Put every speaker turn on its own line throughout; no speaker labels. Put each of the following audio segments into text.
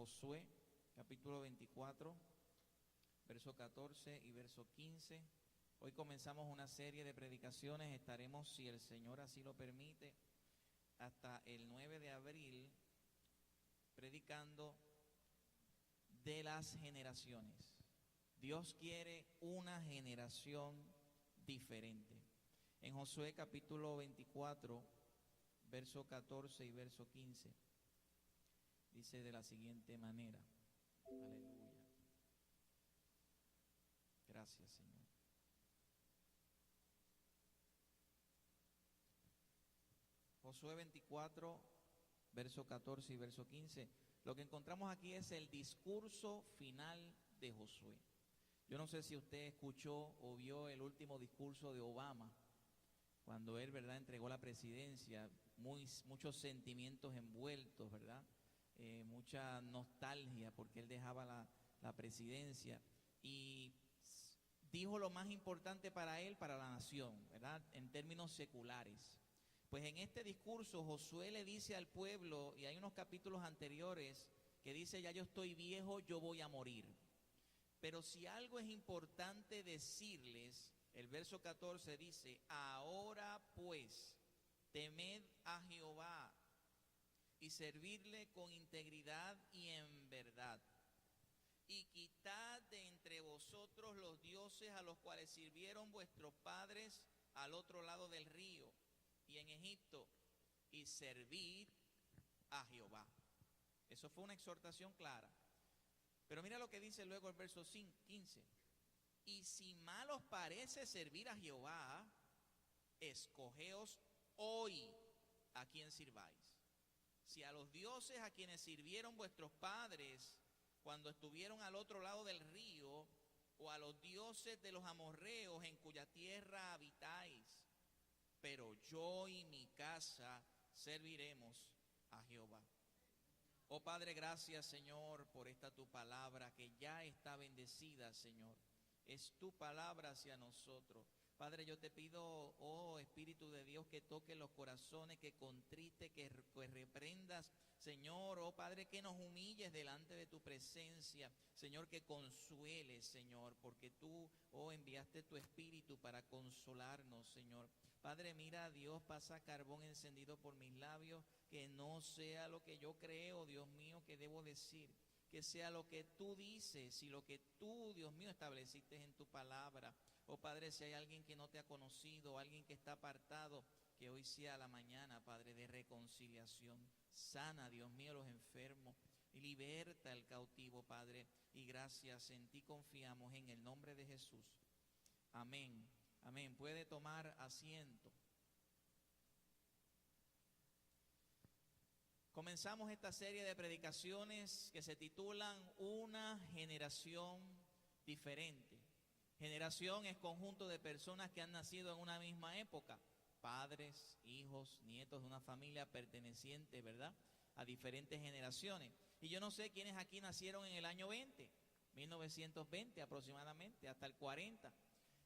Josué, capítulo 24, verso 14 y verso 15. Hoy comenzamos una serie de predicaciones, estaremos, si el Señor así lo permite, hasta el 9 de abril predicando de las generaciones. Dios quiere una generación diferente. En Josué capítulo 24, verso 14 y verso 15, dice de la siguiente manera. Aleluya. Gracias, Señor. Josué 24, verso 14 y verso 15. Lo que encontramos aquí es el discurso final de Josué. Yo no sé si usted escuchó o vio el último discurso de Obama, cuando él, ¿verdad?, entregó la presidencia, muchos sentimientos envueltos, ¿verdad? Mucha nostalgia porque él dejaba la presidencia y dijo lo más importante para él, para la nación, ¿verdad?, en términos seculares. Pues en este discurso Josué le dice al pueblo, y hay unos capítulos anteriores que dice: ya yo estoy viejo, yo voy a morir. Pero si algo es importante decirles, el verso 14 dice: ahora pues, temed a Jehová y servirle con integridad y en verdad. Y quitad de entre vosotros los dioses a los cuales sirvieron vuestros padres al otro lado del río y en Egipto, y servid a Jehová. Eso fue una exhortación clara. Pero mira lo que dice luego el verso 15. Y si mal os parece servir a Jehová, escogeos hoy a quien sirváis. Si a los dioses a quienes sirvieron vuestros padres cuando estuvieron al otro lado del río, o a los dioses de los amorreos en cuya tierra habitáis, pero yo y mi casa serviremos a Jehová. Oh Padre, gracias, Señor, por esta tu palabra que ya está bendecida, Señor. Es tu palabra hacia nosotros. Padre, yo te pido, oh Espíritu de Dios, que toque los corazones, que contrite, que reprendas, Señor, oh Padre, que nos humilles delante de tu presencia, Señor, que consueles, Señor, porque tú, oh, enviaste tu Espíritu para consolarnos, Señor. Padre, mira, Dios, pasa carbón encendido por mis labios, que no sea lo que yo creo, Dios mío, que debo decir, que sea lo que tú dices y lo que tú, Dios mío, estableciste en tu palabra. Oh Padre, si hay alguien que no te ha conocido, alguien que está apartado, que hoy sea la mañana, Padre, de reconciliación. Sana, Dios mío, los enfermos y liberta al cautivo, Padre. Y gracias, en ti confiamos, en el nombre de Jesús. Amén. Amén. Puede tomar asiento. Comenzamos esta serie de predicaciones que se titulan Una generación diferente. Generación es conjunto de personas que han nacido en una misma época, padres, hijos, nietos de una familia perteneciente, ¿verdad?, a diferentes generaciones. Y yo no sé quiénes aquí nacieron en el año 1920 aproximadamente, hasta el 40.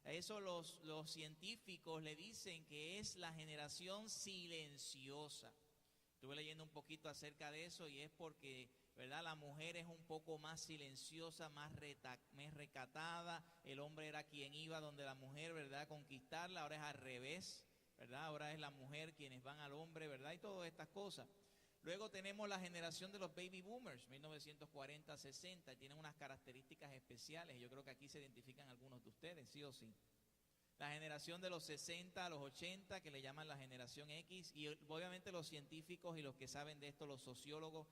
A eso los científicos le dicen que es la generación silenciosa. Estuve leyendo un poquito acerca de eso y es porque, ¿verdad?, la mujer es un poco más silenciosa, más recatada. El hombre era quien iba donde la mujer, ¿verdad?, a conquistarla. Ahora es al revés, ¿verdad? Ahora es la mujer quienes van al hombre, ¿verdad? Y todas estas cosas. Luego tenemos la generación de los baby boomers, 1940-60, y tienen unas características especiales. Yo creo que aquí se identifican algunos de ustedes, sí o sí. La generación de los 60 a los 80, que le llaman la generación X, y obviamente los científicos y los que saben de esto, los sociólogos,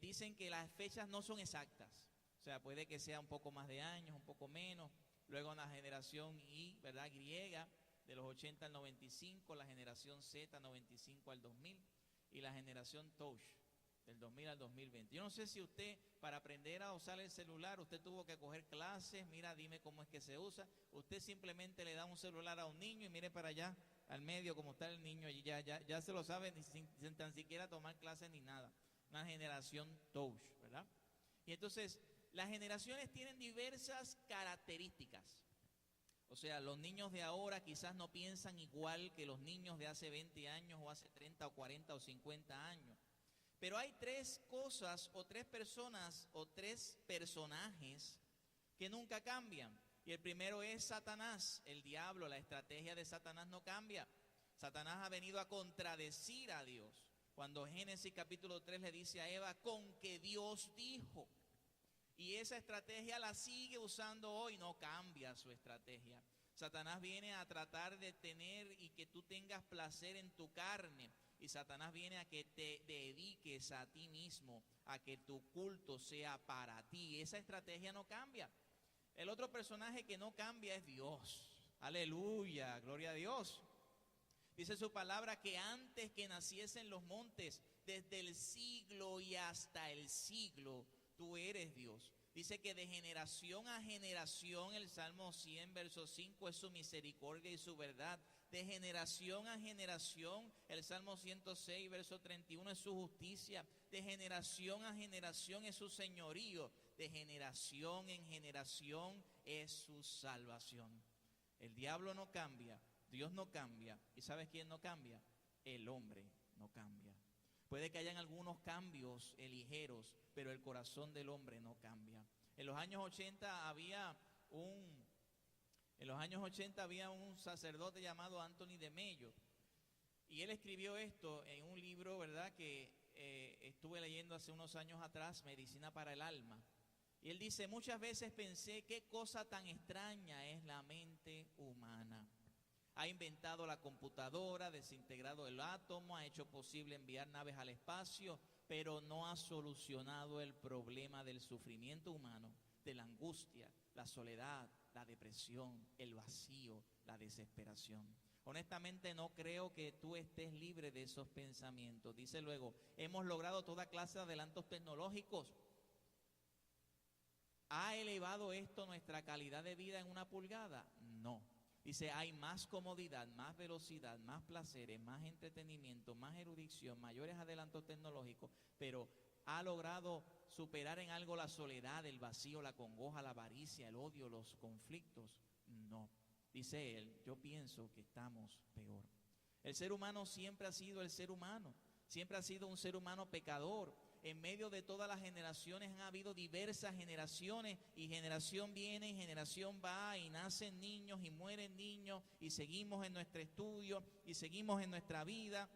dicen que las fechas no son exactas. O sea, puede que sea un poco más de años, un poco menos. Luego la generación Y, ¿verdad?, griega, de los 80 al 95, la generación Z, 95 al 2000, y la generación Touch, del 2000 al 2020. Yo no sé si usted, para aprender a usar el celular, usted tuvo que coger clases. Mira, dime cómo es que se usa. Usted simplemente le da un celular a un niño y mire para allá, al medio, como está el niño, y ya se lo sabe, sin tan siquiera tomar clases ni nada. Una generación touch, ¿verdad? Y entonces, las generaciones tienen diversas características. O sea, los niños de ahora quizás no piensan igual que los niños de hace 20 años o hace 30 o 40 o 50 años. Pero hay tres cosas o tres personas o tres personajes que nunca cambian. Y el primero es Satanás, el diablo. La estrategia de Satanás no cambia. Satanás ha venido a contradecir a Dios. Cuando Génesis capítulo 3 le dice a Eva, con que Dios dijo. Y esa estrategia la sigue usando hoy, no cambia su estrategia. Satanás viene a tratar de tener y que tú tengas placer en tu carne. Y Satanás viene a que te dediques a ti mismo, a que tu culto sea para ti. Esa estrategia no cambia. El otro personaje que no cambia es Dios. Aleluya, gloria a Dios. Dice su palabra que antes que naciesen los montes, desde el siglo y hasta el siglo, tú eres Dios. Dice que de generación a generación, el Salmo 100, verso 5, es su misericordia y su verdad. De generación a generación, el Salmo 106, verso 31, es su justicia. De generación a generación es su señorío. De generación en generación es su salvación. El diablo no cambia, Dios no cambia. ¿Y sabes quién no cambia? El hombre no cambia. Puede que hayan algunos cambios ligeros, pero el corazón del hombre no cambia. En los años 80 había un sacerdote llamado Anthony de Mello, y él escribió esto en un libro, ¿verdad?, que estuve leyendo hace unos años atrás, Medicina para el Alma. Y él dice, muchas veces pensé qué cosa tan extraña es la mente humana. Ha inventado la computadora, desintegrado el átomo, ha hecho posible enviar naves al espacio, pero no ha solucionado el problema del sufrimiento humano, de la angustia, la soledad, la depresión, el vacío, la desesperación. Honestamente no creo que tú estés libre de esos pensamientos. Dice luego, hemos logrado toda clase de adelantos tecnológicos. ¿Ha elevado esto nuestra calidad de vida en una pulgada? No. Dice, hay más comodidad, más velocidad, más placeres, más entretenimiento, más erudición, mayores adelantos tecnológicos, pero ¿ha logrado superar en algo la soledad, el vacío, la congoja, la avaricia, el odio, los conflictos? No. Dice él, yo pienso que estamos peor. El ser humano siempre ha sido el ser humano, siempre ha sido un ser humano pecador. En medio de todas las generaciones han habido diversas generaciones, y generación viene y generación va, y nacen niños y mueren niños, y seguimos en nuestro estudio y seguimos en nuestra vida,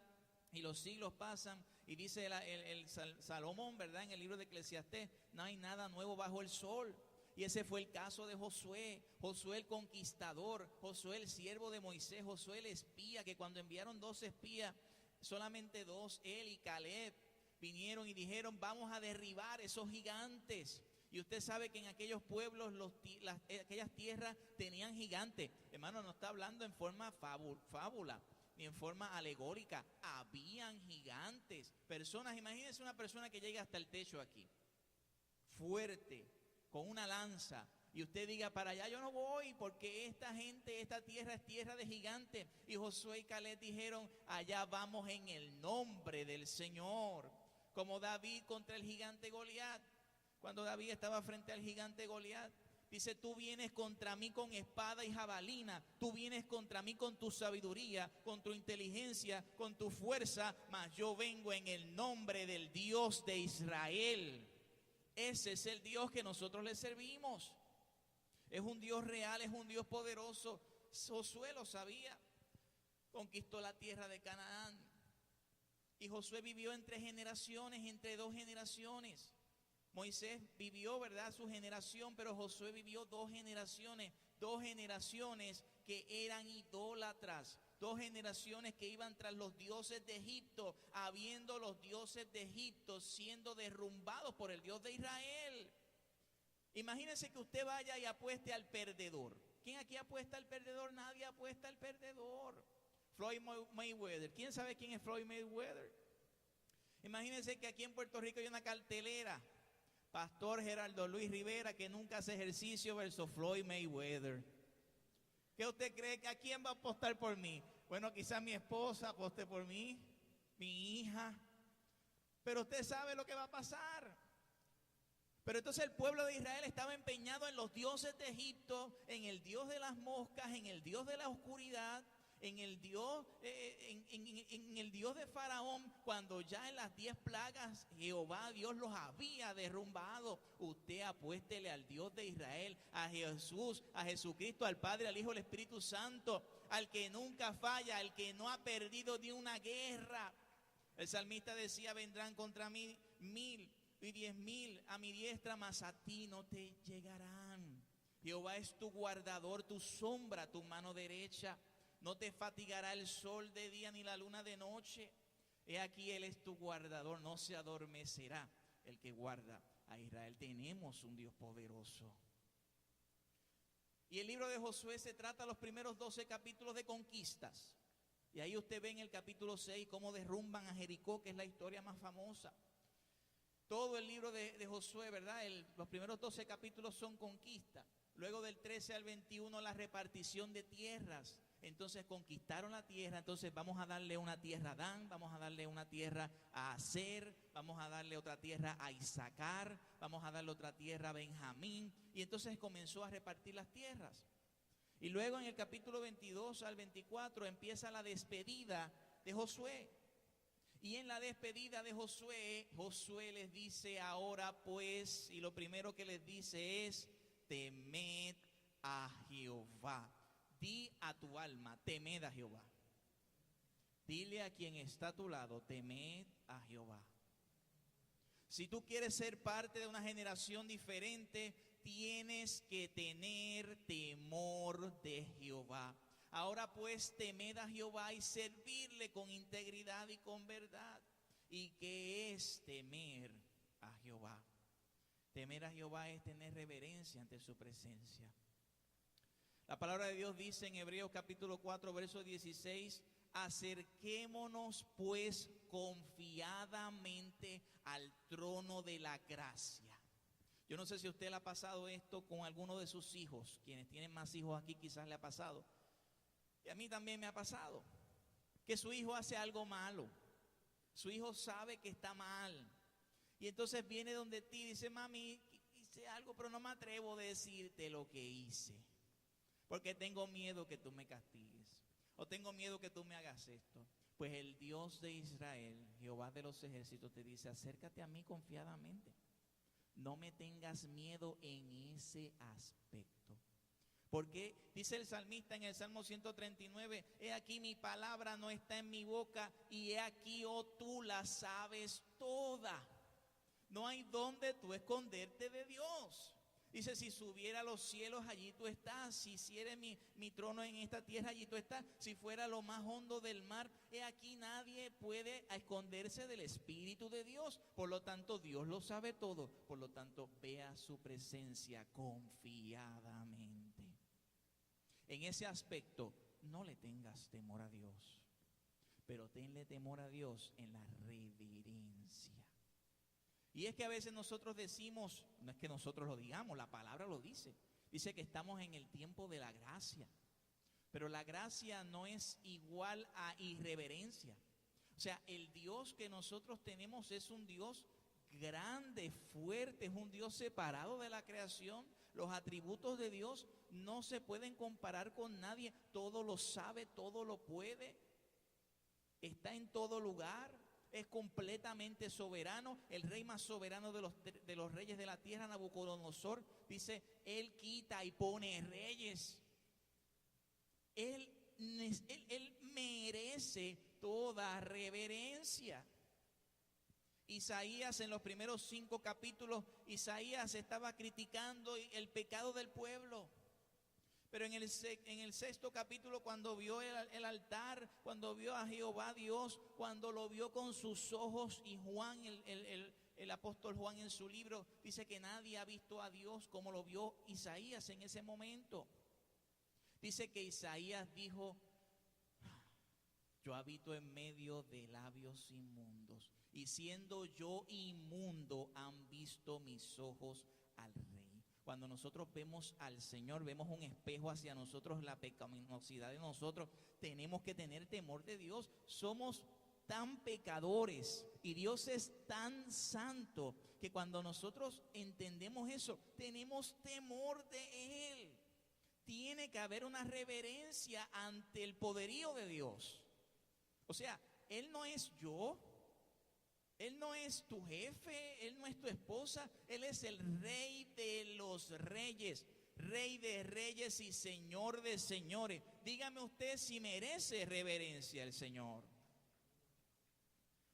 y los siglos pasan. Y dice el Salomón, ¿verdad?, en el libro de Eclesiastés, no hay nada nuevo bajo el sol. Y ese fue el caso de Josué, Josué el conquistador, Josué el siervo de Moisés, Josué el espía, que cuando enviaron 2 espías, solamente 2, él y Caleb, vinieron y dijeron, vamos a derribar esos gigantes. Y usted sabe que en aquellos pueblos, aquellas tierras tenían gigantes. Hermano, no está hablando en forma fábula, ni en forma alegórica. Habían gigantes, personas. Imagínense una persona que llega hasta el techo aquí, fuerte, con una lanza, y usted diga, para allá yo no voy, porque esta gente, esta tierra es tierra de gigantes. Y Josué y Caleb dijeron, allá vamos en el nombre del Señor. Como David contra el gigante Goliat. Cuando David estaba frente al gigante Goliat, dice, tú vienes contra mí con espada y jabalina, tú vienes contra mí con tu sabiduría, con tu inteligencia, con tu fuerza, mas yo vengo en el nombre del Dios de Israel. Ese es el Dios que nosotros le servimos. Es un Dios real, es un Dios poderoso. Josué lo sabía. Conquistó la tierra de Canaán. Y Josué vivió entre generaciones, entre 2 generaciones. Moisés vivió, ¿verdad?, su generación, pero Josué vivió 2 generaciones. 2 generaciones que eran idólatras. 2 generaciones que iban tras los dioses de Egipto, habiendo los dioses de Egipto siendo derrumbados por el Dios de Israel. Imagínense que usted vaya y apueste al perdedor. ¿Quién aquí apuesta al perdedor? Nadie apuesta al perdedor. Floyd Mayweather. ¿Quién sabe quién es Floyd Mayweather? Imagínense que aquí en Puerto Rico hay una cartelera. Pastor Gerardo Luis Rivera, que nunca hace ejercicio, versus Floyd Mayweather. ¿Qué usted cree? ¿A quién va a apostar por mí? Bueno, quizás mi esposa aposte por mí, mi hija. Pero usted sabe lo que va a pasar. Pero entonces el pueblo de Israel estaba empeñado en los dioses de Egipto, en el dios de las moscas, en el dios de la oscuridad. en el Dios, en el Dios de Faraón, cuando ya en las 10 plagas Jehová Dios los había derrumbado. Usted apuéstele al Dios de Israel, a Jesús, a Jesucristo, al Padre, al Hijo, al Espíritu Santo, al que nunca falla, al que no ha perdido ni una guerra. El salmista decía: vendrán contra mí 1000 y 10,000 a mi diestra, mas a ti no te llegarán. Jehová es tu guardador, tu sombra, tu mano derecha. No te fatigará el sol de día ni la luna de noche. He aquí, Él es tu guardador, no se adormecerá el que guarda a Israel. Tenemos un Dios poderoso. Y el libro de Josué se trata los primeros 12 capítulos de conquistas. Y ahí usted ve en el capítulo 6 cómo derrumban a Jericó, que es la historia más famosa. Todo el libro de Josué, ¿verdad? Los primeros 12 capítulos son conquista. Luego del 13 al 21 la repartición de tierras. Entonces conquistaron la tierra, entonces vamos a darle una tierra a Dan, vamos a darle una tierra a Aser, vamos a darle otra tierra a Isaacar, vamos a darle otra tierra a Benjamín. Y entonces comenzó a repartir las tierras. Y luego en el capítulo 22 al 24 empieza la despedida de Josué. Y en la despedida de Josué, Josué les dice: ahora pues, y lo primero que les dice es: temed a Jehová. Di a tu alma: temed a Jehová. Dile a quien está a tu lado: temed a Jehová. Si tú quieres ser parte de una generación diferente, tienes que tener temor de Jehová. Ahora pues, temed a Jehová y servirle con integridad y con verdad. ¿Y qué es temer a Jehová? Temer a Jehová es tener reverencia ante su presencia. La palabra de Dios dice en Hebreos capítulo 4, verso 16: acerquémonos pues confiadamente al trono de la gracia. Yo no sé si a usted le ha pasado esto con alguno de sus hijos. Quienes tienen más hijos aquí quizás le ha pasado. Y a mí también me ha pasado. Que su hijo hace algo malo. Su hijo sabe que está mal. Y entonces viene donde ti y dice: mami, hice algo, pero no me atrevo a decirte lo que hice, porque tengo miedo que tú me castigues, o tengo miedo que tú me hagas esto. Pues el Dios de Israel, Jehová de los ejércitos, te dice: acércate a mí confiadamente. No me tengas miedo en ese aspecto. Porque dice el salmista en el Salmo 139: he aquí mi palabra no está en mi boca, y he aquí, oh, tú la sabes toda. No hay donde tú esconderte de Dios. Dice: si subiera a los cielos, allí tú estás. Si hiciere mi trono en esta tierra, allí tú estás. Si fuera lo más hondo del mar, he aquí, nadie puede esconderse del Espíritu de Dios. Por lo tanto, Dios lo sabe todo. Por lo tanto, vea su presencia confiadamente. En ese aspecto, no le tengas temor a Dios, pero tenle temor a Dios en la reverencia. Y es que a veces nosotros decimos, no es que nosotros lo digamos, la palabra lo dice. Dice que estamos en el tiempo de la gracia. Pero la gracia no es igual a irreverencia. O sea, el Dios que nosotros tenemos es un Dios grande, fuerte, es un Dios separado de la creación. Los atributos de Dios no se pueden comparar con nadie. Todo lo sabe, todo lo puede. Está en todo lugar. Es completamente soberano, el rey más soberano de los reyes de la tierra, Nabucodonosor, dice: él quita y pone reyes. Él merece toda reverencia. Isaías, en los primeros 5 capítulos, Isaías estaba criticando el pecado del pueblo. Pero en el 6º capítulo, cuando vio el altar, cuando vio a Jehová Dios, cuando lo vio con sus ojos, y Juan, el apóstol Juan, en su libro, dice que nadie ha visto a Dios como lo vio Isaías en ese momento. Dice que Isaías dijo: yo habito en medio de labios inmundos, y siendo yo inmundo, han visto mis ojos al Rey. Cuando nosotros vemos al Señor, vemos un espejo hacia nosotros, la pecaminosidad de nosotros. Tenemos que tener temor de Dios. Somos tan pecadores y Dios es tan santo que cuando nosotros entendemos eso, tenemos temor de Él. tiene que haber una reverencia ante el poderío de Dios. O sea, Él no es yo, Él no es tu jefe, Él no es tu esposa, Él es el Rey de los reyes, Rey de reyes y Señor de señores. Dígame usted si merece reverencia el Señor.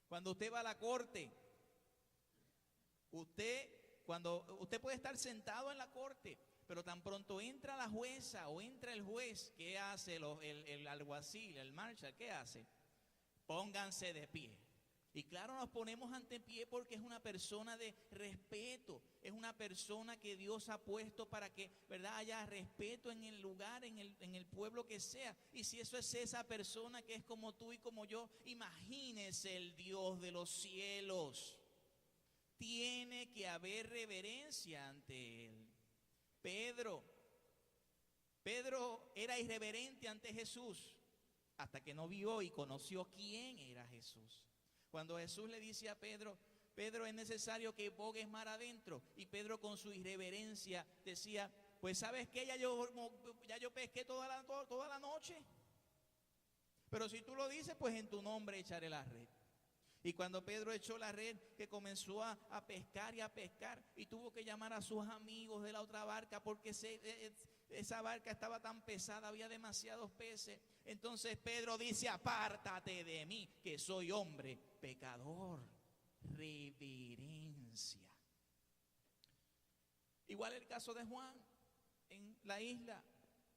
Cuando usted va a la corte, cuando usted puede estar sentado en la corte, pero tan pronto entra la jueza o entra el juez, ¿qué hace el alguacil, el marshal? ¿Qué hace? Pónganse de pie. Y claro, nos ponemos ante pie porque es una persona de respeto, es una persona que Dios ha puesto para que, ¿verdad?, haya respeto en el lugar, en el pueblo que sea. Y si eso es esa persona que es como tú y como yo, imagínese el Dios de los cielos. Tiene que haber reverencia ante Él. Pedro era irreverente ante Jesús hasta que no vio y conoció quién era Jesús. Cuando Jesús le dice a Pedro, Pedro, es necesario que bogues mar adentro, y Pedro con su irreverencia decía, pues ¿sabes qué? Ya yo pesqué toda la noche, pero si tú lo dices, pues en tu nombre echaré la red. Y cuando Pedro echó la red, que comenzó a pescar y a pescar, y tuvo que llamar a sus amigos de la otra barca porque esa barca estaba tan pesada, había demasiados peces. Entonces Pedro dice, apártate de mí, que soy hombre pecador. Reverencia. Igual el caso de Juan en la isla,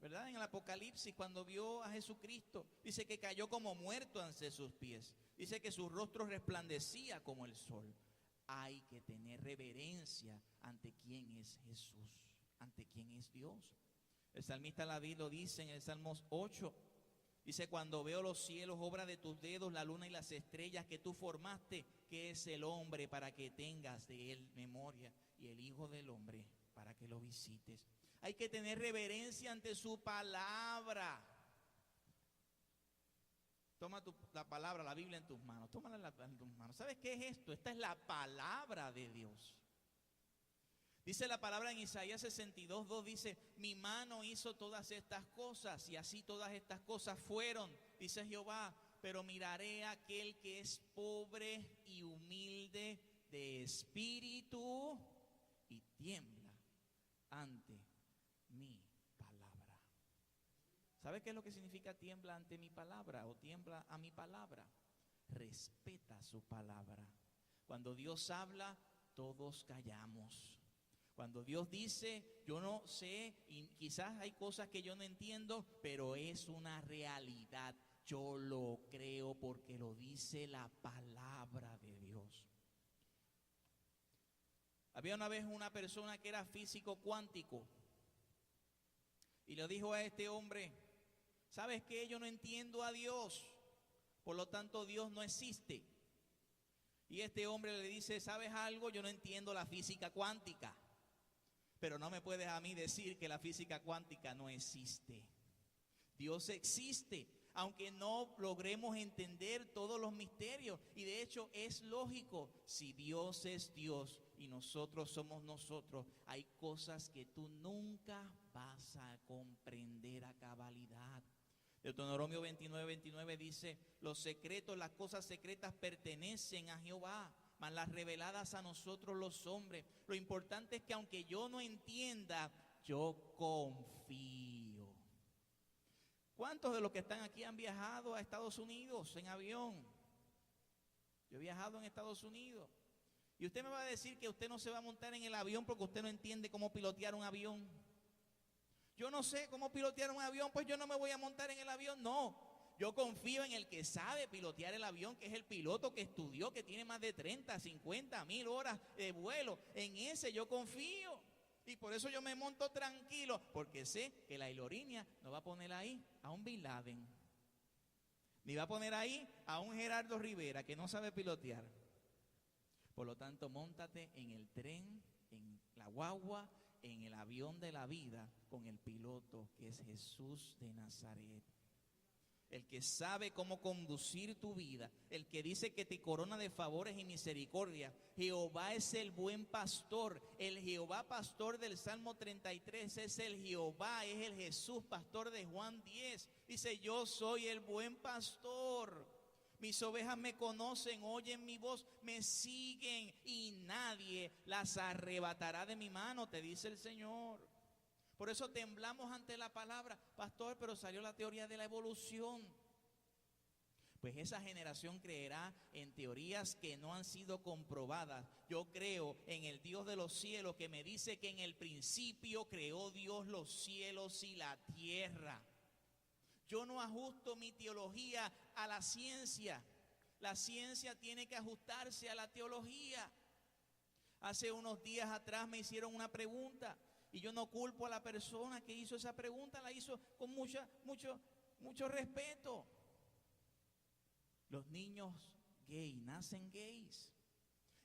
¿verdad? En el Apocalipsis, cuando vio a Jesucristo, dice que cayó como muerto ante sus pies. Dice que su rostro resplandecía como el sol. Hay que tener reverencia ante quién es Jesús, ante quién es Dios. El salmista David lo dice en el Salmos 8. Dice, cuando veo los cielos, obra de tus dedos, la luna y las estrellas que tú formaste, ¿qué es el hombre para que tengas de él memoria? Y el Hijo del Hombre para que lo visites. Hay que tener reverencia ante su palabra. Toma la palabra, la Biblia en tus manos. Tómala en tus manos. ¿Sabes qué es esto? Esta es la palabra de Dios. Dice la palabra en Isaías 62:2, dice, mi mano hizo todas estas cosas y así todas estas cosas fueron, dice Jehová, pero miraré a aquel que es pobre y humilde de espíritu y tiembla ante mi palabra. ¿Sabe qué es lo que significa tiembla ante mi palabra o tiembla a mi palabra? Respeta su palabra. Cuando Dios habla, todos callamos. Cuando Dios dice, yo no sé, y quizás hay cosas que yo no entiendo, pero es una realidad. Yo lo creo porque lo dice la palabra de Dios. Había una vez una persona que era físico cuántico y le dijo a este hombre, ¿sabes qué? Yo no entiendo a Dios, por lo tanto Dios no existe. Y este hombre le dice, ¿sabes algo? Yo no entiendo la física cuántica, pero no me puedes a mí decir que la física cuántica no existe. Dios existe, aunque no logremos entender todos los misterios. Y de hecho es lógico, si Dios es Dios y nosotros somos nosotros, hay cosas que tú nunca vas a comprender a cabalidad. Deuteronomio 29:29 dice, los secretos, las cosas secretas pertenecen a Jehová, mas las reveladas a nosotros los hombres. Lo importante es que aunque yo no entienda, yo confío. ¿Cuántos de los que están aquí han viajado a Estados Unidos en avión? Yo he viajado en Estados Unidos. Y usted me va a decir que usted no se va a montar en el avión porque usted no entiende cómo pilotear un avión. Yo no sé cómo pilotear un avión, pues yo no me voy a montar en el avión. No. Yo confío en el que sabe pilotear el avión, que es el piloto que estudió, que tiene más de 30, 50 mil horas de vuelo. En ese yo confío. Y por eso yo me monto tranquilo, porque sé que la aerolínea no va a poner ahí a un Bin Laden, ni va a poner ahí a un Gerardo Rivera que no sabe pilotear. Por lo tanto, móntate en el tren, en la guagua, en el avión de la vida, con el piloto que es Jesús de Nazaret. el que sabe cómo conducir tu vida, el que dice que te corona de favores y misericordia. Jehová es el buen pastor. El Jehová pastor del Salmo 33 es el Jehová, es el Jesús pastor de Juan 10. Dice, yo soy el buen pastor. Mis ovejas me conocen, oyen mi voz, me siguen y nadie las arrebatará de mi mano, te dice el Señor. Por eso temblamos ante la palabra. Pastor, pero salió la teoría de la evolución. Pues esa generación creerá en teorías que no han sido comprobadas. Yo creo en el Dios de los cielos, que me dice que en el principio creó Dios los cielos y la tierra. Yo no ajusto mi teología a la ciencia. La ciencia tiene que ajustarse a la teología. Hace unos días atrás me hicieron una pregunta. Y yo no culpo a la persona que hizo esa pregunta, la hizo con mucho respeto. Los niños gay nacen gays.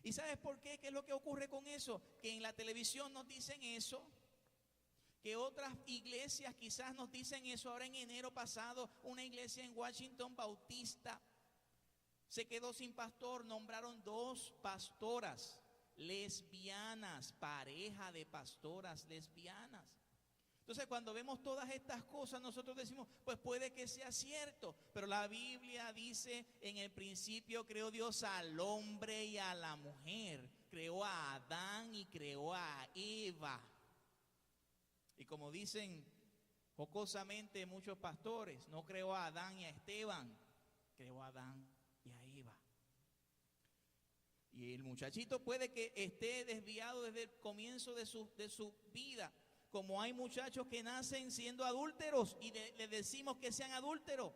¿Y sabes por qué? ¿Qué es lo que ocurre con eso? Que en la televisión nos dicen eso, que otras iglesias quizás nos dicen eso. Ahora en enero pasado, una iglesia en Washington Bautista se quedó sin pastor, nombraron 2 pastoras lesbianas, pareja de pastoras lesbianas. Entonces cuando vemos todas estas cosas nosotros decimos, pues puede que sea cierto, pero la Biblia dice, en el principio creó Dios al hombre y a la mujer, creó a Adán y creó a Eva. Y como dicen jocosamente muchos pastores, no creó a Adán y a Esteban, creó a Adán y a Eva. Y el muchachito puede que esté desviado desde el comienzo de su vida. Como hay muchachos que nacen siendo adúlteros y le decimos que sean adúlteros.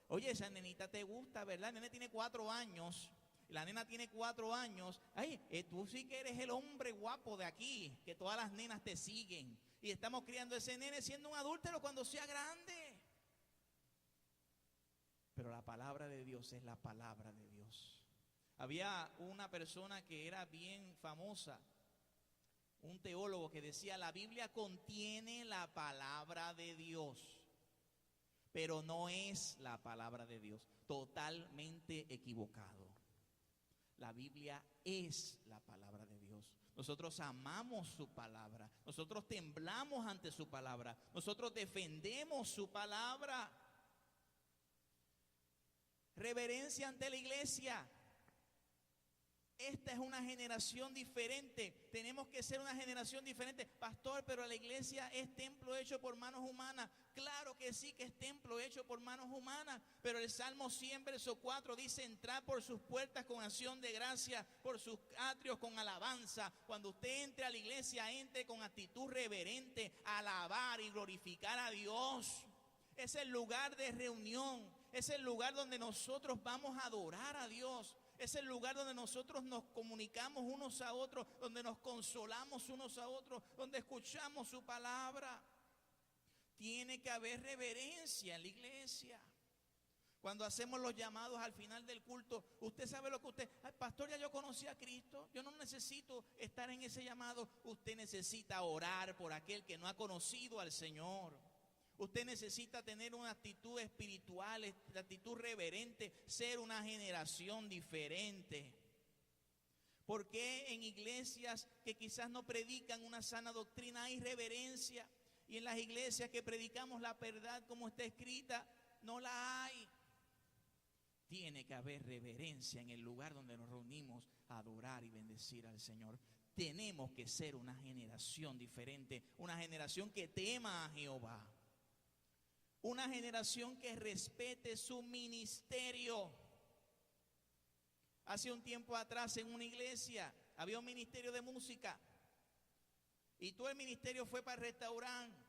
Oye, esa nenita te gusta, ¿verdad? El nene tiene 4 años. La nena tiene 4 años. Ay, tú sí que eres el hombre guapo de aquí, que todas las nenas te siguen. Y estamos criando a ese nene siendo un adúltero cuando sea grande. Pero la palabra de Dios es la palabra de Dios. Había una persona que era bien famosa, un teólogo que decía, la Biblia contiene la palabra de Dios, pero no es la palabra de Dios. Totalmente equivocado. La Biblia es la palabra de Dios. Nosotros amamos su palabra, nosotros temblamos ante su palabra, nosotros defendemos su palabra. Reverencia ante la iglesia. Esta es una generación diferente. Tenemos que ser una generación diferente. Pastor, pero la iglesia es templo hecho por manos humanas. Claro que sí que es templo hecho por manos humanas. Pero el Salmo 100, verso 4 dice, entrad por sus puertas con acción de gracia, por sus atrios con alabanza. Cuando usted entre a la iglesia, entre con actitud reverente, a alabar y glorificar a Dios. Es el lugar de reunión. Es el lugar donde nosotros vamos a adorar a Dios. Es el lugar donde nosotros nos comunicamos unos a otros, donde nos consolamos unos a otros, donde escuchamos su palabra. Tiene que haber reverencia en la iglesia. Cuando hacemos los llamados al final del culto, usted sabe lo que usted, pastor, ya yo conocí a Cristo, yo no necesito estar en ese llamado. Usted necesita orar por aquel que no ha conocido al Señor. Usted necesita tener una actitud espiritual, una actitud reverente, ser una generación diferente. ¿Por qué en iglesias que quizás no predican una sana doctrina hay reverencia? Y en las iglesias que predicamos la verdad como está escrita, no la hay. Tiene que haber reverencia en el lugar donde nos reunimos a adorar y bendecir al Señor. Tenemos que ser una generación diferente, una generación que tema a Jehová. Una generación que respete su ministerio. Hace un tiempo atrás en una iglesia había un ministerio de música. Y todo el ministerio fue para el restaurante.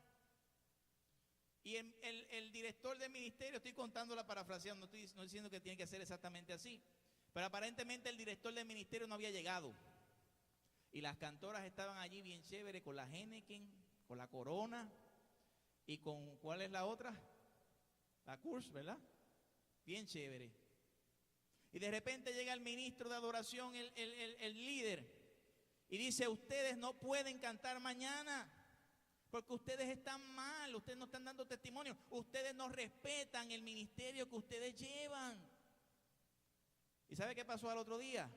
Y el director del ministerio, estoy contándola parafraseando, no estoy diciendo que tiene que ser exactamente así. Pero aparentemente el director del ministerio no había llegado. Y las cantoras estaban allí bien chévere con la Heineken, con la Corona. Y con, ¿cuál es la otra? La Kurs, ¿verdad? Bien chévere. Y de repente llega el ministro de adoración, el líder, y dice, ustedes no pueden cantar mañana, Porque ustedes están mal, ustedes no están dando testimonio, ustedes no respetan el ministerio que ustedes llevan. ¿Y sabe qué pasó al otro día?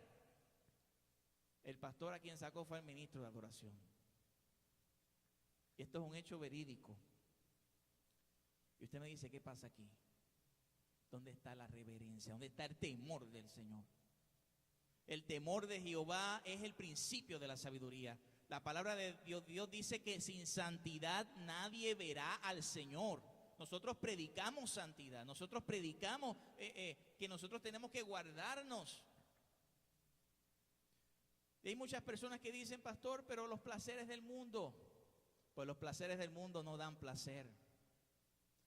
El pastor a quien sacó fue el ministro de adoración. Y esto es un hecho verídico. Y usted me dice, ¿qué pasa aquí? ¿Dónde está la reverencia? ¿Dónde está el temor del Señor? El temor de Jehová es el principio de la sabiduría. La palabra de Dios dice que sin santidad nadie verá al Señor. Nosotros predicamos santidad, nosotros predicamos que nosotros tenemos que guardarnos. Y hay muchas personas que dicen, pastor, pero los placeres del mundo, pues los placeres del mundo no dan placer.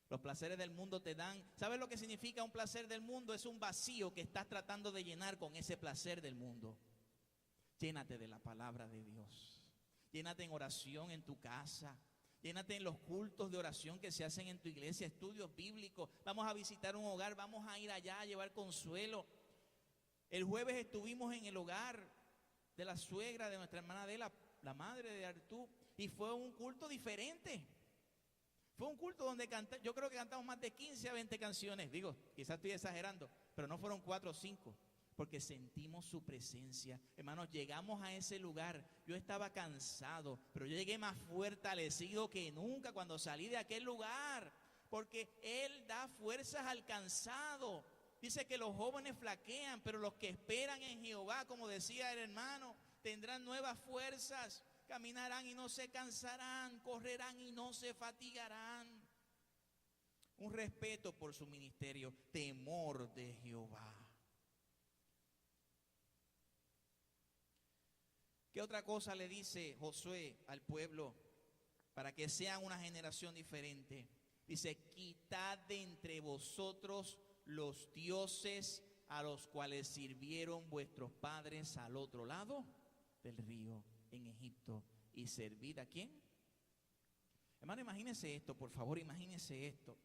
Los placeres del mundo te dan, ¿sabes lo que significa un placer del mundo? Es un vacío que estás tratando de llenar con ese placer del mundo. Llénate de la palabra de Dios. Llénate en oración en tu casa. Llénate en los cultos de oración que se hacen en tu iglesia, estudios bíblicos. Vamos a visitar un hogar, vamos a ir allá a llevar consuelo. El jueves estuvimos en el hogar de la suegra de nuestra hermana Adela, la madre de Artú, y fue un culto diferente. Fue un culto donde yo creo que cantamos más de 15 a 20 canciones. Digo, quizás estoy exagerando, pero no fueron 4 o 5. Porque sentimos su presencia. Hermanos, llegamos a ese lugar. Yo estaba cansado, pero yo llegué más fortalecido que nunca cuando salí de aquel lugar. Porque Él da fuerzas al cansado. Dice que los jóvenes flaquean, pero los que esperan en Jehová, como decía el hermano, tendrán nuevas fuerzas. Caminarán y no se cansarán, correrán y no se fatigarán. Un respeto por su ministerio, temor de Jehová. ¿Qué otra cosa le dice Josué al pueblo para que sean una generación diferente? Dice, quitad de entre vosotros los dioses a los cuales sirvieron vuestros padres al otro lado del río, en Egipto, y servid ¿a quién? Hermano, imagínese esto, por favor, imagínese esto.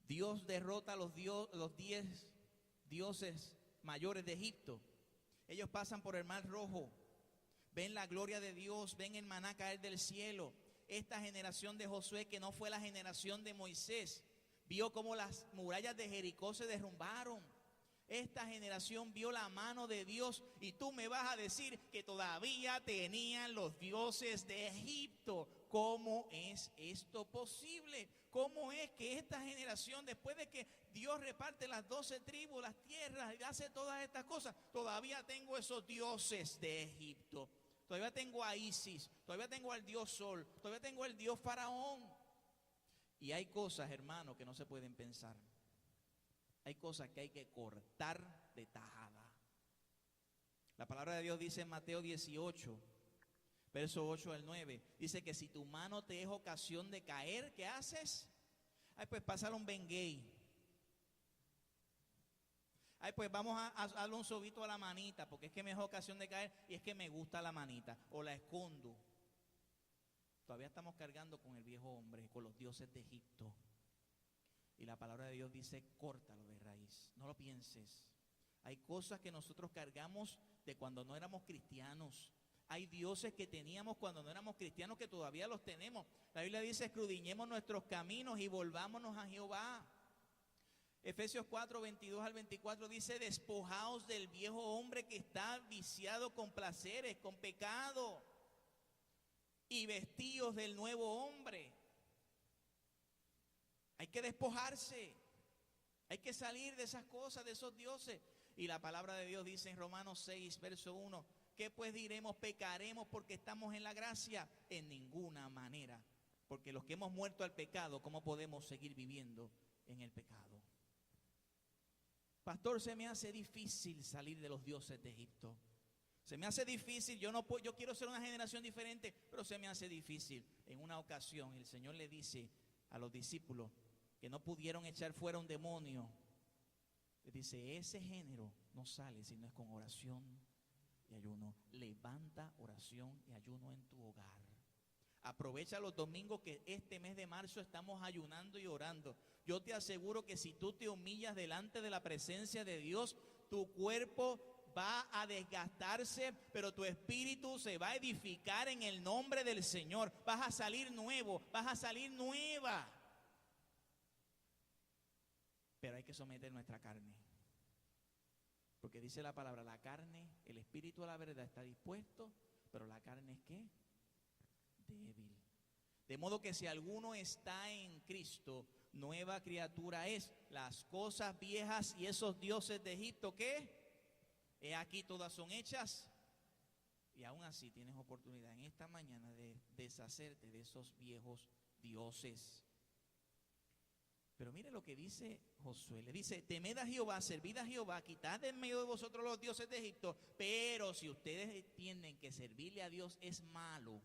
Dios derrota a los 10 dioses mayores de Egipto. Ellos pasan por el Mar Rojo, ven la gloria de Dios, ven el maná caer del cielo. Esta generación de Josué, que no fue la generación de Moisés, vio cómo las murallas de Jericó se derrumbaron. Esta generación vio la mano de Dios, y tú me vas a decir que todavía tenían los dioses de Egipto. ¿Cómo es esto posible? ¿Cómo es que esta generación, después de que Dios reparte las 12 tribus, las tierras, y hace todas estas cosas, todavía tengo esos dioses de Egipto? Todavía tengo a Isis, todavía tengo al dios Sol, todavía tengo al dios Faraón. Y hay cosas, hermano, que no se pueden pensar. Hay cosas que hay que cortar de tajada. La palabra de Dios dice en Mateo 18, verso 8 al 9, dice que si tu mano te es ocasión de caer, ¿qué haces? Ay, pues pásale un Bengay. Ay, pues vamos a darle un sobito a la manita, porque es que me es ocasión de caer y es que me gusta la manita, o la escondo. Todavía estamos cargando con el viejo hombre, con los dioses de Egipto. Y la palabra de Dios dice, córtalo de raíz, no lo pienses. Hay cosas que nosotros cargamos de cuando no éramos cristianos. Hay dioses que teníamos cuando no éramos cristianos que todavía los tenemos. La Biblia dice, escudriñemos nuestros caminos y volvámonos a Jehová. Efesios 4, 22 al 24 dice, despojaos del viejo hombre que está viciado con placeres, con pecado, y vestíos del nuevo hombre. Hay que despojarse, hay que salir de esas cosas, de esos dioses. Y la palabra de Dios dice en Romanos 6, verso 1, ¿qué pues diremos? ¿Pecaremos porque estamos en la gracia? En ninguna manera, porque los que hemos muerto al pecado, ¿cómo podemos seguir viviendo en el pecado? Pastor, se me hace difícil salir de los dioses de Egipto. Se me hace difícil, yo quiero ser una generación diferente, pero se me hace difícil. En una ocasión el Señor le dice a los discípulos que no pudieron echar fuera un demonio. Le dice, ese género no sale si no es con oración y ayuno. Levanta oración y ayuno en tu hogar. Aprovecha los domingos que este mes de marzo estamos ayunando y orando. Yo te aseguro que si tú te humillas delante de la presencia de Dios, tu cuerpo va a desgastarse, pero tu espíritu se va a edificar en el nombre del Señor. Vas a salir nuevo, vas a salir nueva. Pero hay que someter nuestra carne. Porque dice la palabra, la carne, el espíritu a la verdad está dispuesto, pero la carne es ¿qué? Débil. De modo que si alguno está en Cristo, nueva criatura es. Las cosas viejas y esos dioses de Egipto, ¿qué? He aquí todas son hechas. Y aún así tienes oportunidad en esta mañana de deshacerte de esos viejos dioses. Pero mire lo que dice Josué. Le dice, temed a Jehová, servid a Jehová, quitad de en medio de vosotros los dioses de Egipto. Pero si ustedes entienden que servirle a Dios es malo,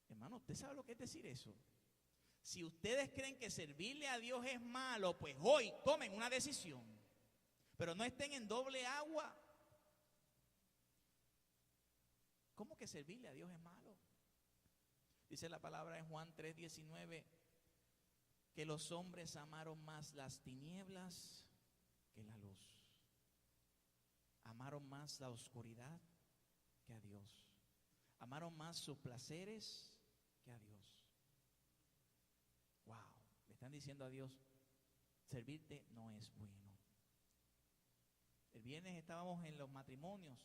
hermano, ¿usted sabe lo que es decir eso? Si ustedes creen que servirle a Dios es malo, pues hoy tomen una decisión. Pero no estén en doble agua. ¿Cómo que servirle a Dios es malo? Dice la palabra en Juan 3:19 que los hombres amaron más las tinieblas que la luz. Amaron más la oscuridad que a Dios. Amaron más sus placeres que a Dios. Wow, le están diciendo a Dios, servirte no es bueno. El viernes estábamos en los matrimonios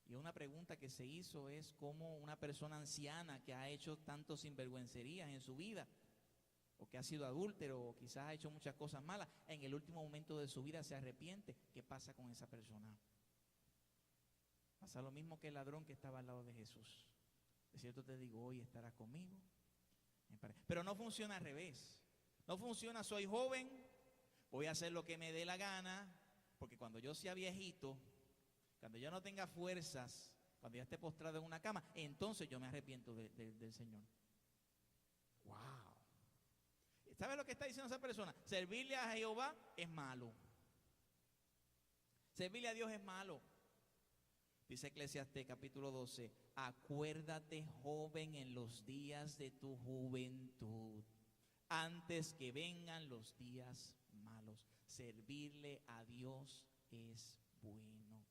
y una pregunta que se hizo es cómo una persona anciana que ha hecho tantos sinvergüencerías en su vida, o que ha sido adúltero, o quizás ha hecho muchas cosas malas, en el último momento de su vida se arrepiente. ¿Qué pasa con esa persona? Pasa lo mismo que el ladrón que estaba al lado de Jesús. De cierto te digo, hoy estarás conmigo. Pero no funciona al revés. No funciona, soy joven, voy a hacer lo que me dé la gana, porque cuando yo sea viejito, cuando yo no tenga fuerzas, cuando ya esté postrado en una cama, entonces yo me arrepiento del Señor. Wow. ¿Sabe lo que está diciendo esa persona? Servirle a Jehová es malo. Servirle a Dios es malo. Dice Eclesiastés capítulo 12, acuérdate, joven, en los días de tu juventud, antes que vengan los días malos. Servirle a Dios es bueno.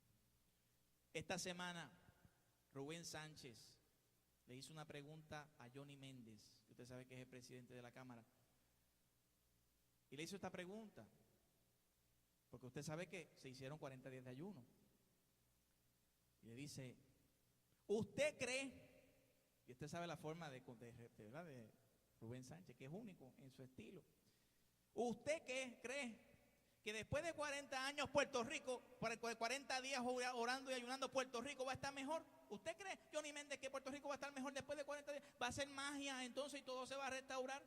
Esta semana, Rubén Sánchez le hizo una pregunta a Johnny Méndez, que usted sabe que es el presidente de la Cámara. Y le hizo esta pregunta, porque usted sabe que se hicieron 40 días de ayuno. Y le dice, ¿usted cree? Y usted sabe la forma de Rubén Sánchez, que es único en su estilo. ¿Usted qué cree? Que después de 40 años Puerto Rico, 40 días orando y ayunando, Puerto Rico va a estar mejor. ¿Usted cree, Johnny Méndez, que Puerto Rico va a estar mejor después de 40 días? ¿Va a ser magia entonces y todo se va a restaurar?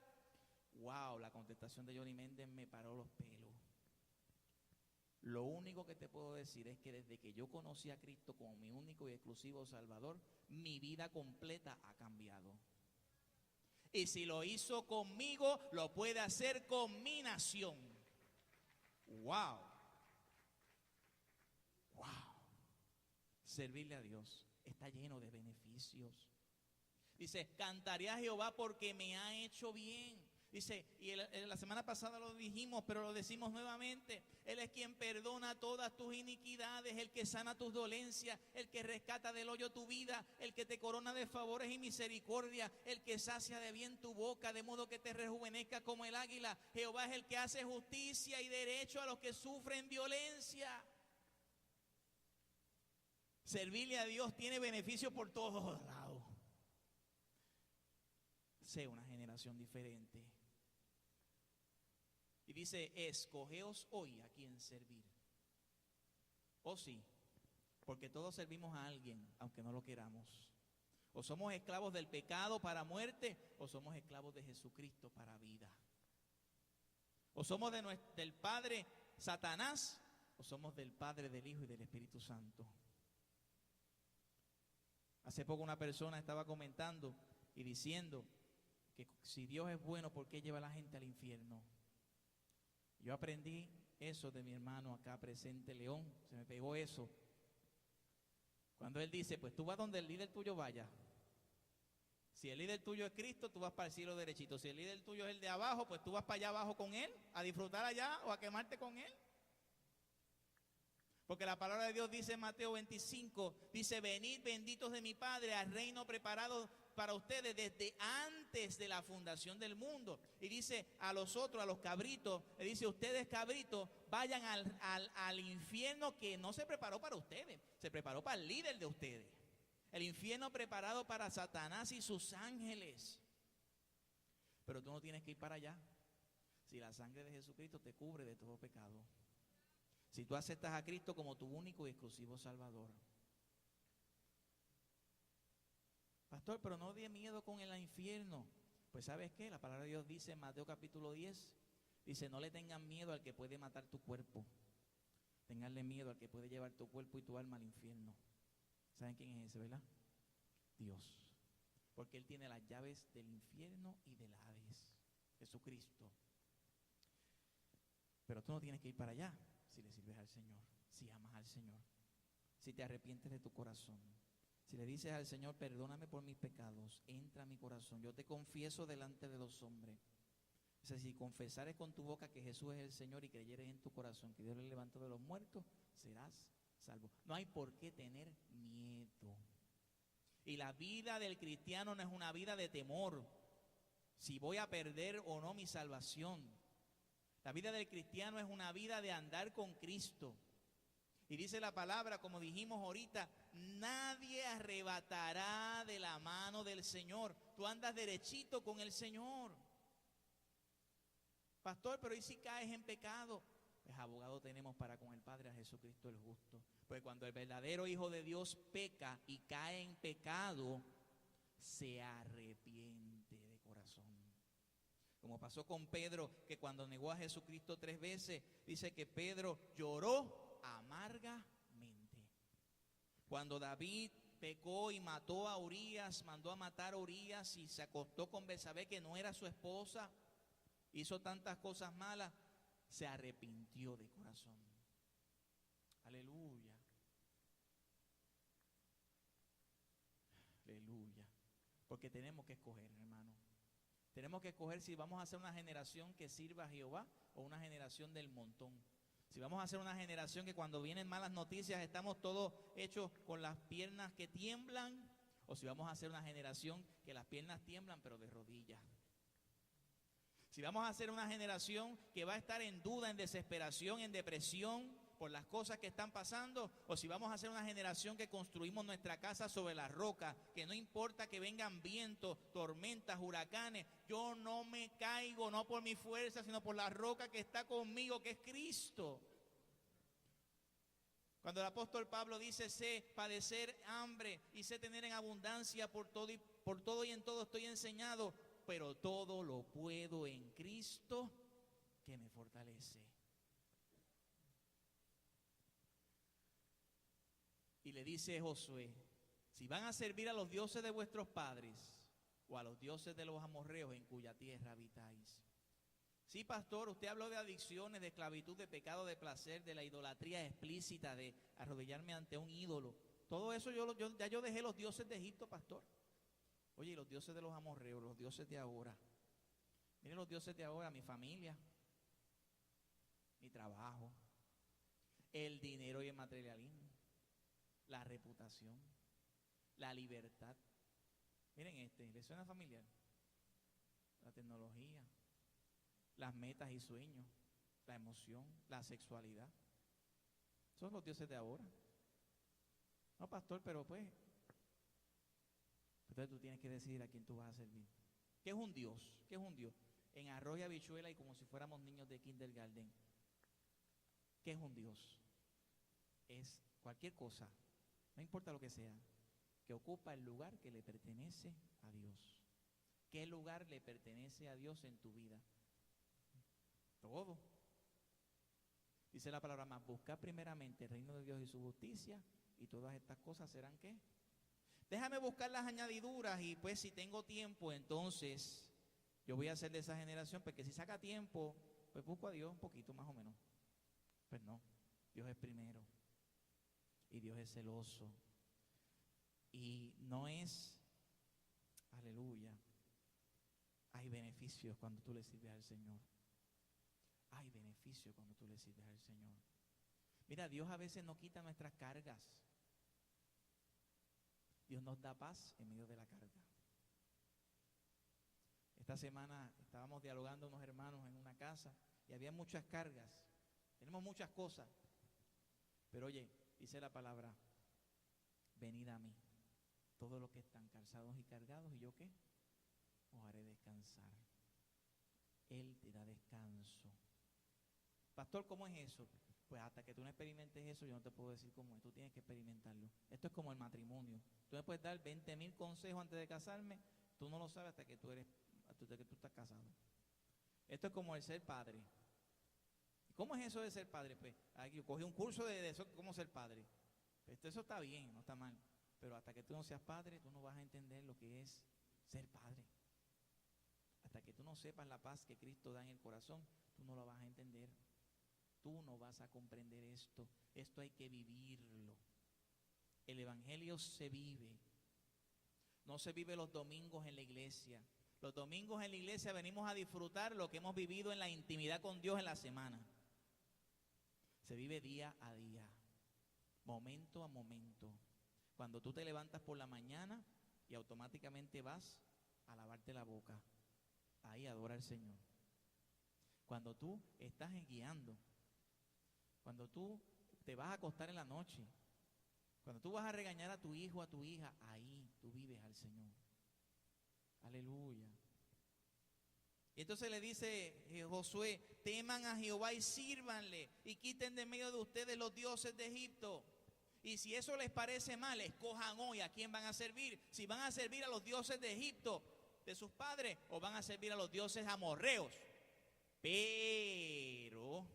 Wow, la contestación de Johnny Méndez me paró los pelos. Lo único que te puedo decir es que desde que yo conocí a Cristo como mi único y exclusivo Salvador, mi vida completa ha cambiado. Y si lo hizo conmigo, lo puede hacer con mi nación. Wow. Wow. Servirle a Dios está lleno de beneficios. Dice, cantaré a Jehová porque me ha hecho bien. Dice, y la semana pasada lo dijimos, pero lo decimos nuevamente. Él es quien perdona todas tus iniquidades, el que sana tus dolencias, el que rescata del hoyo tu vida, el que te corona de favores y misericordia, el que sacia de bien tu boca, de modo que te rejuvenezca como el águila. Jehová es el que hace justicia y derecho a los que sufren violencia. Servirle a Dios tiene beneficio por todos lados. Sé una generación diferente. Y dice, escogeos hoy a quien servir. Oh sí, porque todos servimos a alguien, aunque no lo queramos. O somos esclavos del pecado para muerte, o somos esclavos de Jesucristo para vida. O somos del Padre Satanás, o somos del Padre, del Hijo y del Espíritu Santo. Hace poco una persona estaba comentando y diciendo que si Dios es bueno, ¿por qué lleva a la gente al infierno? Yo aprendí eso de mi hermano acá presente, León, se me pegó eso. Cuando él dice, pues tú vas donde el líder tuyo vaya. Si el líder tuyo es Cristo, tú vas para el cielo derechito. Si el líder tuyo es el de abajo, pues tú vas para allá abajo con él, a disfrutar allá o a quemarte con él. Porque la palabra de Dios dice en Mateo 25, dice, venid benditos de mi Padre al reino preparado para ustedes desde antes de la fundación del mundo. Y dice a los otros, a los cabritos, le dice, ustedes cabritos, vayan al infierno que no se preparó para ustedes, se preparó para el líder de ustedes. El infierno preparado para Satanás y sus ángeles. Pero tú no tienes que ir para allá. Si la sangre de Jesucristo te cubre de todo pecado. Si tú aceptas a Cristo como tu único y exclusivo Salvador. Pastor, pero no dé miedo con el infierno. Pues ¿sabes qué? La palabra de Dios dice en Mateo capítulo 10, dice, no le tengan miedo al que puede matar tu cuerpo. Tenganle miedo al que puede llevar tu cuerpo y tu alma al infierno. ¿Saben quién es ese, verdad? Dios. Porque Él tiene las llaves del infierno y del Hades. Jesucristo. Pero tú no tienes que ir para allá si le sirves al Señor, si amas al Señor, si te arrepientes de tu corazón. Si le dices al Señor, perdóname por mis pecados, entra a mi corazón, yo te confieso delante de los hombres. O sea, si confesares con tu boca que Jesús es el Señor y creyeres en tu corazón que Dios le levantó de los muertos, serás salvo. No hay por qué tener miedo. Y la vida del cristiano no es una vida de temor, si voy a perder o no mi salvación. La vida del cristiano es una vida de andar con Cristo. Y dice la palabra, como dijimos ahorita, nadie arrebatará de la mano del Señor. Tú andas derechito con el Señor. Pastor, pero ¿y si caes en pecado? Pues abogado tenemos para con el Padre, a Jesucristo el justo. Pues cuando el verdadero Hijo de Dios peca y cae en pecado, se arrepiente de corazón. Como pasó con Pedro, que cuando negó a Jesucristo 3 veces, dice que Pedro lloró amargamente. Cuando David pecó y mató a Urías, mandó a matar a Urías y se acostó con Betsabé, que no era su esposa, hizo tantas cosas malas, se arrepintió de corazón. Aleluya. Aleluya. Porque tenemos que escoger, hermano. Tenemos que escoger si vamos a ser una generación que sirva a Jehová o una generación del montón. Si vamos a ser una generación que cuando vienen malas noticias estamos todos hechos con las piernas que tiemblan, o si vamos a ser una generación que las piernas tiemblan pero de rodillas. Si vamos a ser una generación que va a estar en duda, en desesperación, en depresión por las cosas que están pasando, o si vamos a ser una generación que construimos nuestra casa sobre la roca, que no importa que vengan vientos, tormentas, huracanes, yo no me caigo, no por mi fuerza, sino por la roca que está conmigo, que es Cristo. Cuando el apóstol Pablo dice, sé padecer hambre y sé tener en abundancia por todo y en todo estoy enseñado, pero todo lo puedo en Cristo que me fortalece. Y le dice Josué, si van a servir a los dioses de vuestros padres o a los dioses de los amorreos en cuya tierra habitáis. Sí, pastor, usted habló de adicciones, de esclavitud, de pecado, de placer, de la idolatría explícita, de arrodillarme ante un ídolo. Todo eso ya yo dejé los dioses de Egipto, pastor. Oye, y los dioses de los amorreos, los dioses de ahora. Miren los dioses de ahora, mi familia, mi trabajo, el dinero y el materialismo, la reputación, la libertad. Miren ¿les suena familiar? La tecnología, las metas y sueños, la emoción, la sexualidad. Son los dioses de ahora. No, pastor, pero pues, entonces tú tienes que decidir a quién tú vas a servir. ¿Qué es un Dios? ¿Qué es un Dios? En arroz y habichuela y como si fuéramos niños de kindergarten. ¿Qué es un Dios? Es cualquier cosa, no importa lo que sea, que ocupa el lugar que le pertenece a Dios. ¿Qué lugar le pertenece a Dios en tu vida? Todo. Dice la palabra más, buscar primeramente el reino de Dios y su justicia, y todas estas cosas serán ¿qué? Déjame buscar las añadiduras y pues si tengo tiempo, entonces yo voy a ser de esa generación, porque si saca tiempo, pues busco a Dios un poquito más o menos. Pues no, Dios es primero y Dios es celoso y no es, aleluya, hay beneficios cuando tú le sirves al Señor. Hay beneficios cuando tú le sirves al Señor. Mira, Dios a veces no quita nuestras cargas. Dios nos da paz en medio de la carga. Esta semana estábamos dialogando unos hermanos en una casa y había muchas cargas. Tenemos muchas cosas. Pero oye, dice la palabra, venid a mí, todos los que están cansados y cargados, ¿y yo qué? Os haré descansar. Él te da descanso. Pastor, ¿cómo es eso? Pues hasta que tú no experimentes eso, yo no te puedo decir cómo es. Tú tienes que experimentarlo. Esto es como el matrimonio. Tú me puedes dar 20,000 consejos antes de casarme, tú no lo sabes hasta que tú estás casado. Esto es como el ser padre. ¿Cómo es eso de ser padre? Pues yo cogí un curso de eso, cómo ser padre. Pues eso está bien, no está mal. Pero hasta que tú no seas padre, tú no vas a entender lo que es ser padre. Hasta que tú no sepas la paz que Cristo da en el corazón, tú no lo vas a entender. Tú no vas a comprender esto. Esto hay que vivirlo. El evangelio se vive. No se vive los domingos en la iglesia. Los domingos en la iglesia venimos a disfrutar lo que hemos vivido en la intimidad con Dios en la semana. Se vive día a día, momento a momento. Cuando tú te levantas por la mañana y automáticamente vas a lavarte la boca, ahí adora al Señor. Cuando tú estás guiando, cuando tú te vas a acostar en la noche, cuando tú vas a regañar a tu hijo, a tu hija, ahí tú vives al Señor. Aleluya. Y entonces le dice Josué, teman a Jehová y sírvanle y quiten de medio de ustedes los dioses de Egipto. Y si eso les parece mal, escojan hoy a quién van a servir. Si van a servir a los dioses de Egipto, de sus padres, o van a servir a los dioses amorreos. Pero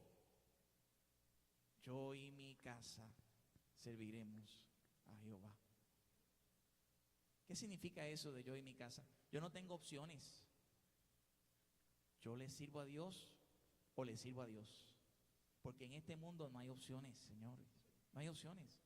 yo y mi casa serviremos a Jehová. ¿Qué significa eso de yo y mi casa? Yo no tengo opciones. Yo le sirvo a Dios o le sirvo a Dios. Porque en este mundo no hay opciones, señores. No hay opciones.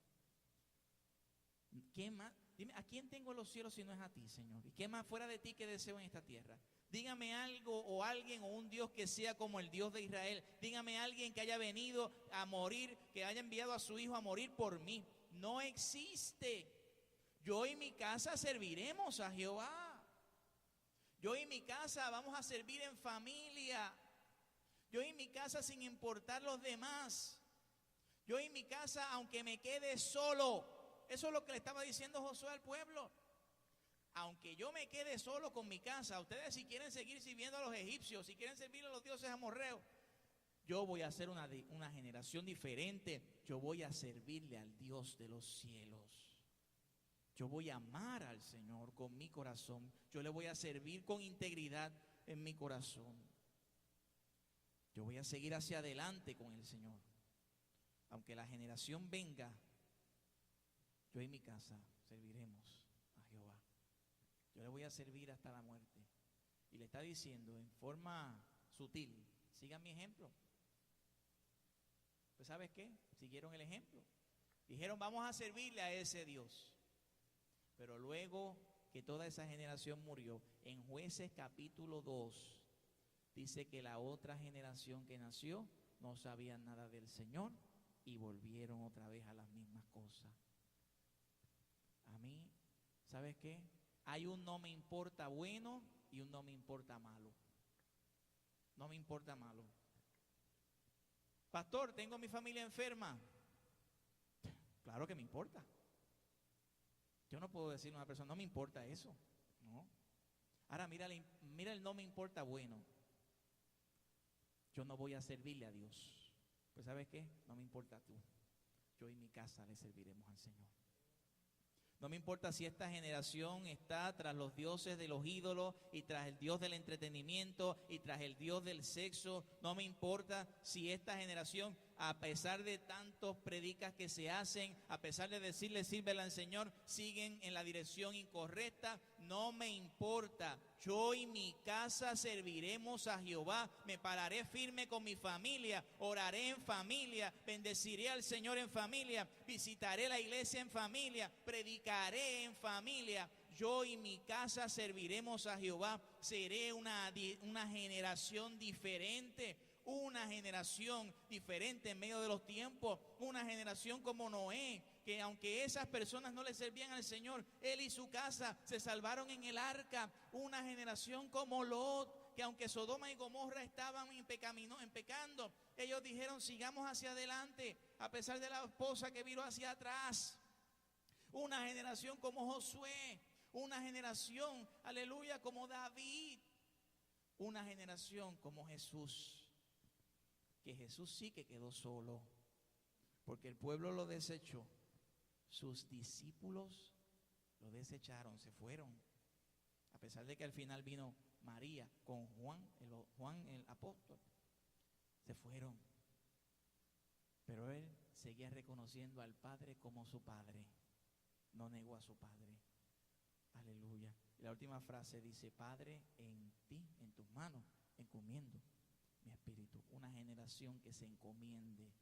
¿Qué más? Dime, ¿a quién tengo en los cielos si no es a ti, Señor? ¿Y qué más fuera de ti que deseo en esta tierra? Dígame algo o alguien o un Dios que sea como el Dios de Israel. Dígame alguien que haya venido a morir, que haya enviado a su hijo a morir por mí. No existe. Yo y mi casa serviremos a Jehová. Yo y mi casa vamos a servir en familia. Yo y mi casa sin importar los demás. Yo y mi casa aunque me quede solo. Eso es lo que le estaba diciendo Josué al pueblo. Aunque yo me quede solo con mi casa, ustedes si quieren seguir sirviendo a los egipcios, si quieren servir a los dioses amorreos, yo voy a ser una generación diferente. Yo voy a servirle al Dios de los cielos. Yo voy a amar al Señor con mi corazón. Yo le voy a servir con integridad en mi corazón. Yo voy a seguir hacia adelante con el Señor. Aunque la generación venga, yo y mi casa serviremos a Jehová. Yo le voy a servir hasta la muerte. Y le está diciendo en forma sutil, sigan mi ejemplo. Pues ¿sabes qué? Siguieron el ejemplo. Dijeron, vamos a servirle a ese Dios. Pero luego que toda esa generación murió, en Jueces capítulo 2, dice que la otra generación que nació no sabía nada del Señor y volvieron otra vez a las mismas cosas. A mí, ¿sabes qué? Hay un no me importa bueno y un no me importa malo. No me importa malo. Pastor, tengo mi familia enferma. Claro que me importa. Yo no puedo decirle a una persona, no me importa eso. No. Ahora mira el no me importa bueno. Yo no voy a servirle a Dios. Pues ¿sabes qué? No me importa tú. Yo y mi casa le serviremos al Señor. No me importa si esta generación está tras los dioses de los ídolos y tras el Dios del entretenimiento y tras el Dios del sexo. No me importa si esta generación, a pesar de tantos predicas que se hacen, a pesar de decirle sírvele al Señor, siguen en la dirección incorrecta. No me importa. Yo y mi casa serviremos a Jehová. Me pararé firme con mi familia. Oraré en familia. Bendeciré al Señor en familia. Visitaré la iglesia en familia. Predicaré en familia. Yo y mi casa serviremos a Jehová. Seré una generación diferente. una generación diferente en medio de los tiempos, una generación como Noé, que aunque esas personas no le servían al Señor, él y su casa se salvaron en el arca. Una generación como Lot, que aunque Sodoma y Gomorra estaban pecando, ellos dijeron sigamos hacia adelante, a pesar de la esposa que viró hacia atrás. Una generación como Josué, una generación, aleluya, como David, una generación como Jesús, que Jesús sí que quedó solo, porque el pueblo lo desechó, sus discípulos lo desecharon, se fueron, a pesar de que al final vino María con Juan el apóstol, se fueron, pero él seguía reconociendo al Padre como su Padre, no negó a su Padre. Aleluya. Y la última frase dice: Padre, en ti, en tus manos, encomiendo mi espíritu. Una generación que se encomiende